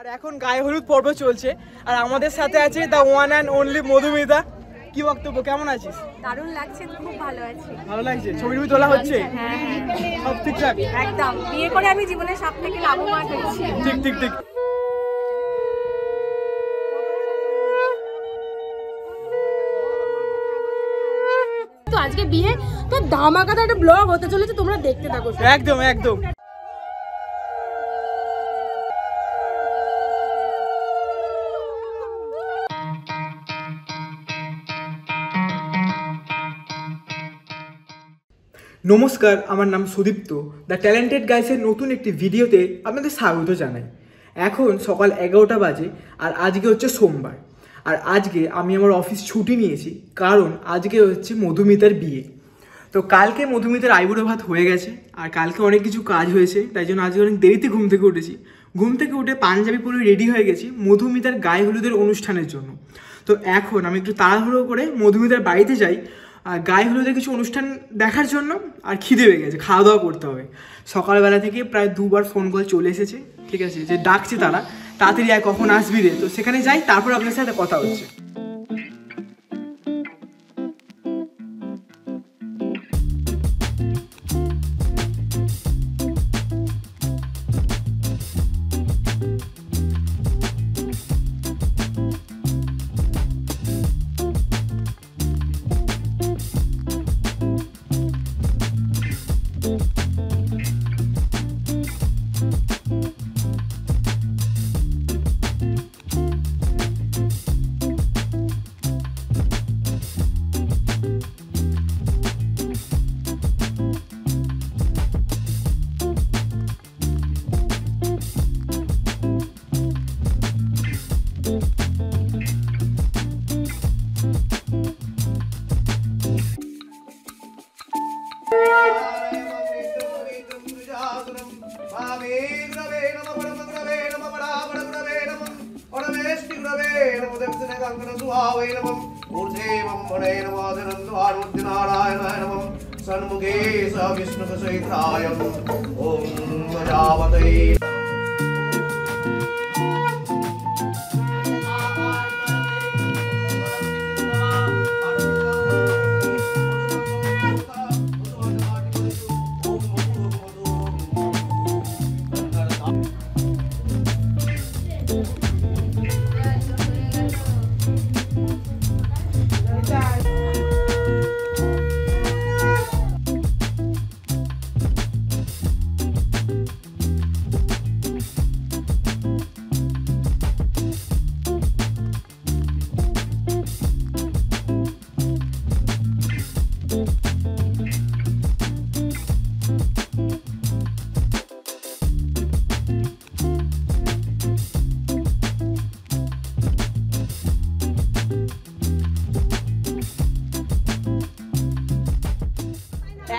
আর এখন গায়ে হলুদ পর্ব চলছে আর আমাদের সাথে আছে the one and only Madhumita. কি বক্তব্য, কেমন আছিস? দারুণ লাগছে, খুব ভালো আছি। ভালো লাগছে? ছবি তোলা হচ্ছে? হ্যাঁ হ্যাঁ সব ঠিকঠাক? একদম, বিয়ে করে আমি জীবনে সব থেকে লাভবান হয়েছি। ঠিক ঠিক ঠিক। তো আজকে বিয়ে তো ধামাকাতে একটা ব্লগ হতে চলেছে, তোমরা দেখতে থাকো। একদম একদম। নমস্কার, আমার নাম সুদীপ্ত। দ্য ট্যালেন্টেড গাইসের নতুন একটি ভিডিওতে আপনাদের স্বাগত জানাই। এখন সকাল 11টা বাজে আর আজকে হচ্ছে সোমবার। আর আজকে আমি আমার অফিস ছুটি নিয়েছি কারণ আজকে হচ্ছে মধুমিতার বিয়ে। তো কালকে মধুমিতার আইবুড়ো ভাত হয়ে গেছে আর কালকে অনেক কিছু কাজ হয়েছে, তাই জন্য আজকে অনেক দেরিতে ঘুম থেকে উঠেছি। ঘুম থেকে উঠে পাঞ্জাবি পরে রেডি হয়ে গেছি মধুমিতার গায়ে হলুদের অনুষ্ঠানের জন্য। তো এখন আমি একটু তাড়াহুড়ো করে মধুমিতার বাড়িতে যাই আর গায়ে হলুদের কিছু অনুষ্ঠান দেখার জন্য। আর খিদে পেয়ে গেছে, খাওয়া দাওয়া করতে হবে। সকালবেলা থেকে প্রায় 2বার ফোন কল চলে এসেছে, ঠিক আছে, যে ডাকছে তারা, তাড়াতাড়ি আয়, কখন আসবি রে। তো সেখানে যাই, তারপর আপনার সাথে কথা হচ্ছে। सन्मुखे स विष्णुकसहिताय ओम प्रजापतये।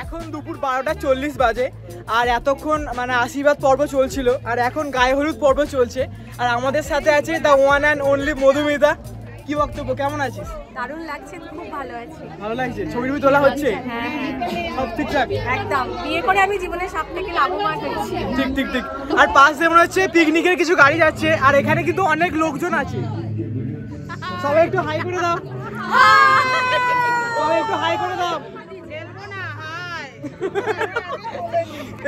এখন দুপুর 12টা 40 বাজে আর এতক্ষণ মানে আশীর্বাদ পর্ব চলছিল আর এখন গায়ে হলুদ পর্ব চলছে আর আমাদের সাথে আছে the one and only Madhumita. কি বক্তব্য, কেমন আছিস? দারুণ লাগছে, খুব ভালো আছি। ভালো লাগছে? ছবি তোলা হচ্ছে? হ্যাঁ হ্যাঁ সব ঠিকঠাক? একদম, বিয়ে করে আমি জীবনে সব থেকে লাভবান হয়েছি। ঠিক ঠিক ঠিক। আর পাশ দিয়ে মনে হচ্ছে পিকনিকের কিছু গাড়ি যাচ্ছে আর এখানে কিন্তু অনেক লোকজন আছে। সবাই একটু হাই করে দাও, সবাই একটু হাই করে দাও।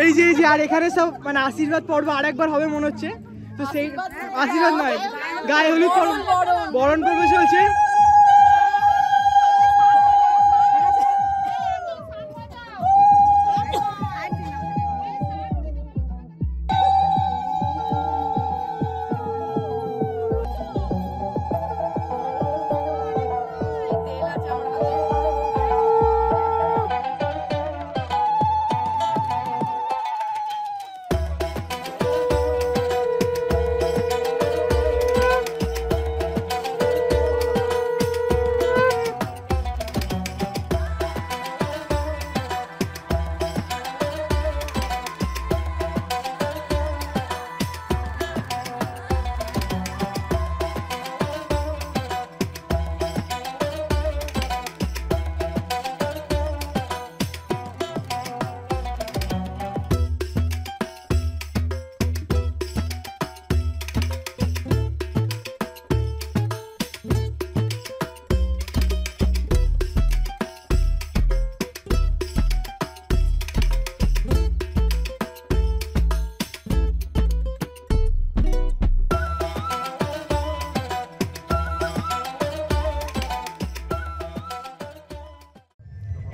এই যে আর এখানে সব মানে আশীর্বাদ পর্ব আরেকবার হবে মনে হচ্ছে। তো সেই আশীর্বাদ নয়, গায়ে হলুদ পর্ব, বরণ পর্ব চলছে।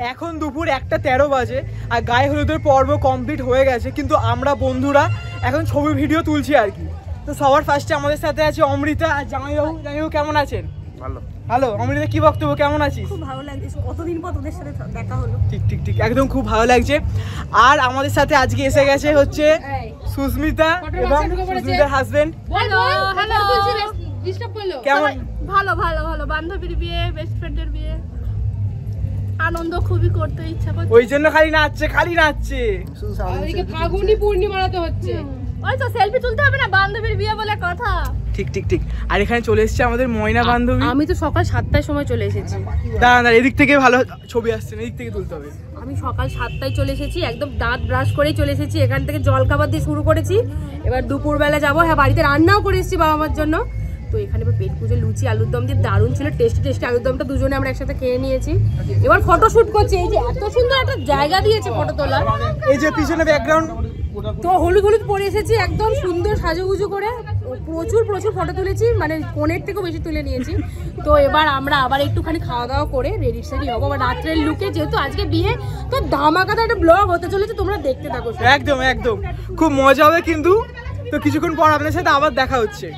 এখন দুপুর 1:13 বাজে আর গায়ে হলুদের পর্ব কমপ্লিট হয়ে গেছে, কিন্তু আমরা বন্ধুরা এখন ছবি ভিডিও তুলছি আর কি। তো সবার ফার্স্টে আমাদের সাথে আছে অমৃতা আর জামাইবাবু। জামাইবাবু কেমন আছেন? ভালো। হ্যালো অমৃতা, কি বক্তব্য, কেমন আছিস? খুব ভালো লাগছে, কতদিন পর তোদের সাথে দেখা হলো। ঠিক ঠিক ঠিক, একদম খুব ভালো লাগছে। আর আমাদের সাথে আজকে এসে গেছে হচ্ছে সুস্মিতা এবং সুস্মিতার হাজবেন্ড। হ্যালো হ্যালো, ডিস্টার্ব করলো? কেমন? ভালো ভালো ভালো, বান্ধবীর বিয়ে, বেস্ট ফ্রেন্ডের বিয়ে, আনন্দ খুবই করতে ইচ্ছা করছে। ওই জন্য খালি নাচছে, খালি নাচছে। ওইদিকে ফাগুনি পূর্ণিমা তো হচ্ছে, ওই তো সেলফি তুলতে হবে না, বান্ধবীর বিয়ে বলে কথা। ঠিক ঠিক ঠিক। আর এখানে চলে এসেছে আমাদের ময়না বান্ধবী। আমি তো সকাল 7টার সময় চলে এসেছি। দাঁড়ান দাঁড়ান, এদিক থেকে ভালো ছবি আসছে না, এদিক থেকে তুলতে হবে। আমি সকাল 7টায় চলে এসেছি, একদম দাঁত ব্রাশ করেই চলে এসেছি। এখান থেকে জল খাবার দিয়ে শুরু করেছি, এবার দুপুরবেলা যাবো। হ্যাঁ, বাড়িতে রান্নাও করে এসেছি বাবা মার জন্য। তো এখানে পেট পুজো লুচি আলুর দম দিয়ে দারুণ ছিল, টেস্টি টেস্টি আলুর দমটা দুজনে আমরা একসাথে খেয়ে নিয়েছি। এবার ফটো শুট করছি, এই যে এত সুন্দর একটা জায়গা দিয়েছে ফটো তোলা। এই যে পিছনে ব্যাকগ্রাউন্ড, তো হলুদ হলুদ পরে এসেছি, একদম সুন্দর সাজুগুজু করে প্রচুর প্রচুর ফটো তুলেছি, মানে ফোনের থেকেও বেশি তুলে নিয়েছি। তো এবার আমরা আবার একটুখানি খাওয়া দাওয়া করে রেডি সেডি হবো আবার রাত্রের লুকে, যেহেতু আজকে বিয়ে। তো ধামাকাদার একটা ব্লগ হতে চলেছে, তোমরা দেখতে থাকো। একদম একদম খুব মজা হবে কিন্তু। তো কিছুক্ষণ পর আপনাদের সাথে আবার দেখা হচ্ছে।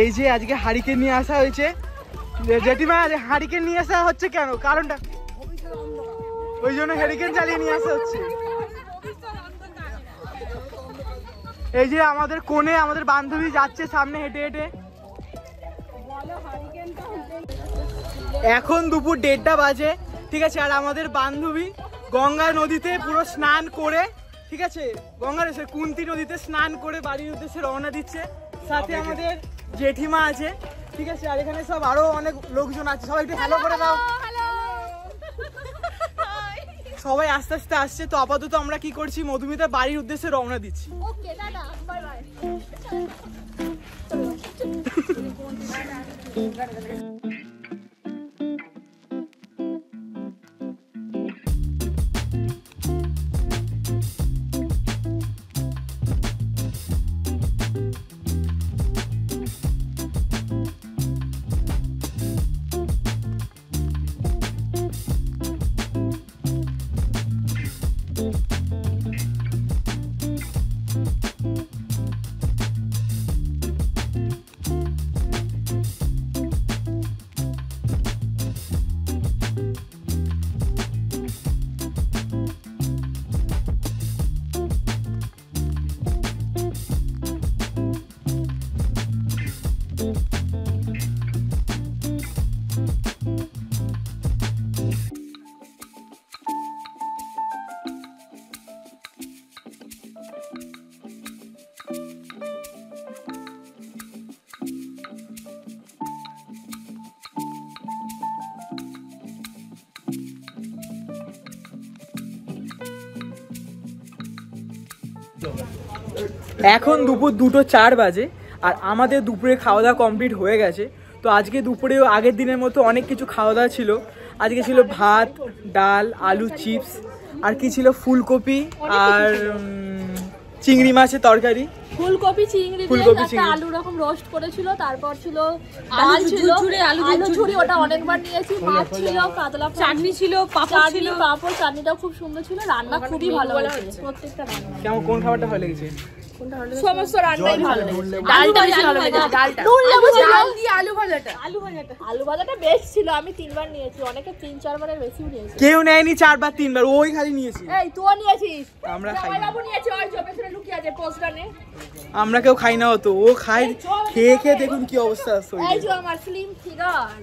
এই যে আজকে হারিকেন নিয়ে আসা হয়েছে। জেঠিমা, হারিকেন নিয়ে আসা হচ্ছে কেন, কারণটা? ওই জন্য হারিকেন জ্বালিয়ে নিয়ে আসা হচ্ছে। এই যে আমাদের কোণে আমাদের বান্ধবী যাচ্ছে সামনে হেঁটে হেঁটে। এখন দুপুর 1:30 বাজে, ঠিক আছে। আর আমাদের বান্ধবী গঙ্গা নদীতে পুরো স্নান করে, ঠিক আছে, গঙ্গার এসে কুন্তি নদীতে স্নান করে বাড়ির উদ্দেশ্যে রওনা দিচ্ছে। সাথে আমাদের জেঠিমা আছে, ঠিক আছে। আর এখানে সব আরো অনেক লোকজন আছে, সবাই একটু হ্যালো করে দাও। সবাই আস্তে আস্তে আসছে। তো আপাতত আমরা কি করছি, মধুমিতা বাড়ির উদ্দেশ্যে রওনা দিচ্ছি। ওকে, টাটা, বাই বাই। এখন দুপুর 2:04 বাজে আর আমাদের দুপুরে খাওয়া দাওয়া কমপ্লিট হয়ে গেছে। তো আজকে দুপুরেও আগের দিনের মতো অনেক কিছু খাওয়া দাওয়া ছিল। আজকে ছিল ভাত, ডাল, আলু চিপস, আর কি ছিল, ফুলকপি আর চিংড়ি মাছের তরকারি। ফুলকপি চিংড়ি দিয়ে আলু রকম রোস্ট করেছিল, তারপর ছিল ডাল ছিল, আলু ঝুরি, ওটা অনেকবার নিয়েছি, মাছ ছিল, কাতলা, চাটনি ছিল, পাপড় ছিল, পাপড়, চাটনিটাও খুব সুন্দর ছিল। রান্না খুবই ভালো হয়েছে, প্রত্যেকটা রান্না। কেমন, কোন খাবারটা ভালো লেগেছে? সমস্ত রান্নাই ভালো লেগেছে। ডালটা বেশি ভালো লেগেছে, ডালটা নুন লেবু ডাল দিয়ে আলু ভাজাটা বেশ ছিল। আমি 3বার নিয়েছি, অনেকে 3-4 বারের বেশিও নিয়েছে। কেউ নেয়নি 4বার 3বার, ওই খালি নিয়েছি। এই তুইও নিয়েছিস? আমরা খাই না, বাবু নিয়েছে, ওই জবে ফিরে লুকিয়ে আছে পোস্টারে। আমরা কেউ খাই না, হতো ও খায়। খেয়ে খেয়ে দেখুন কি অবস্থা। এই যে আমার স্লিম ফিগার।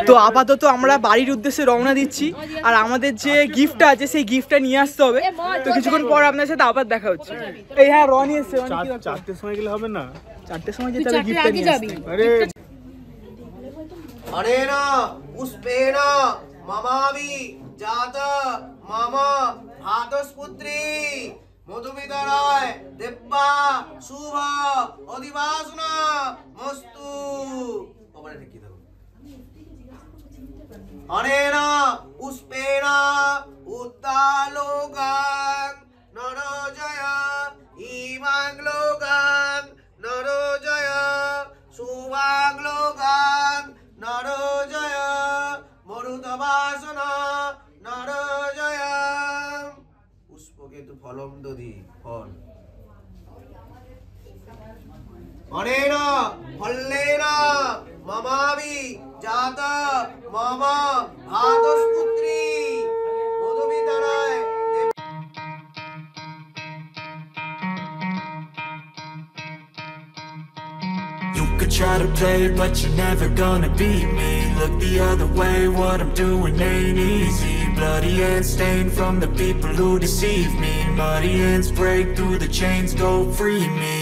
তো আপাতত আমরা বাড়ির উদ্দেশ্যে রওনা দিচ্ছি, আর আমাদের যে গিফটটা আছে সেই গিফটটা নিয়ে আসতে হবে। তো কিছুক্ষণ পর আপনার সাথে আবার দেখা হচ্ছে। এই হ্যাঁ রনি এসছে। 4টের সময় গেলে হবে না? 4টের সময় যেতে হবে গিফটটা নিয়ে আসতে। আরে अनेन पुष्पेण ममावि जात मम भातस्पुत्री मधुमितराय देव्या शुभ अधिवासना मस्तु। अनेन पुष्पेण उत्तालोकां नरोजय इमां लोकां नरोजय शुभां लोकां नरोजय मरुतवासना नरोजय। पुष्पकेतु फलम दधि फल। अनेन फल्लेन ममावि जात मम भातस्पुत्री मधुमितराय। You could try to play, but you're never gonna beat me. Look the other way, what I'm doing ain't easy. Bloody hands stained from the people who deceive me. Muddy hands break through the chains, go free me.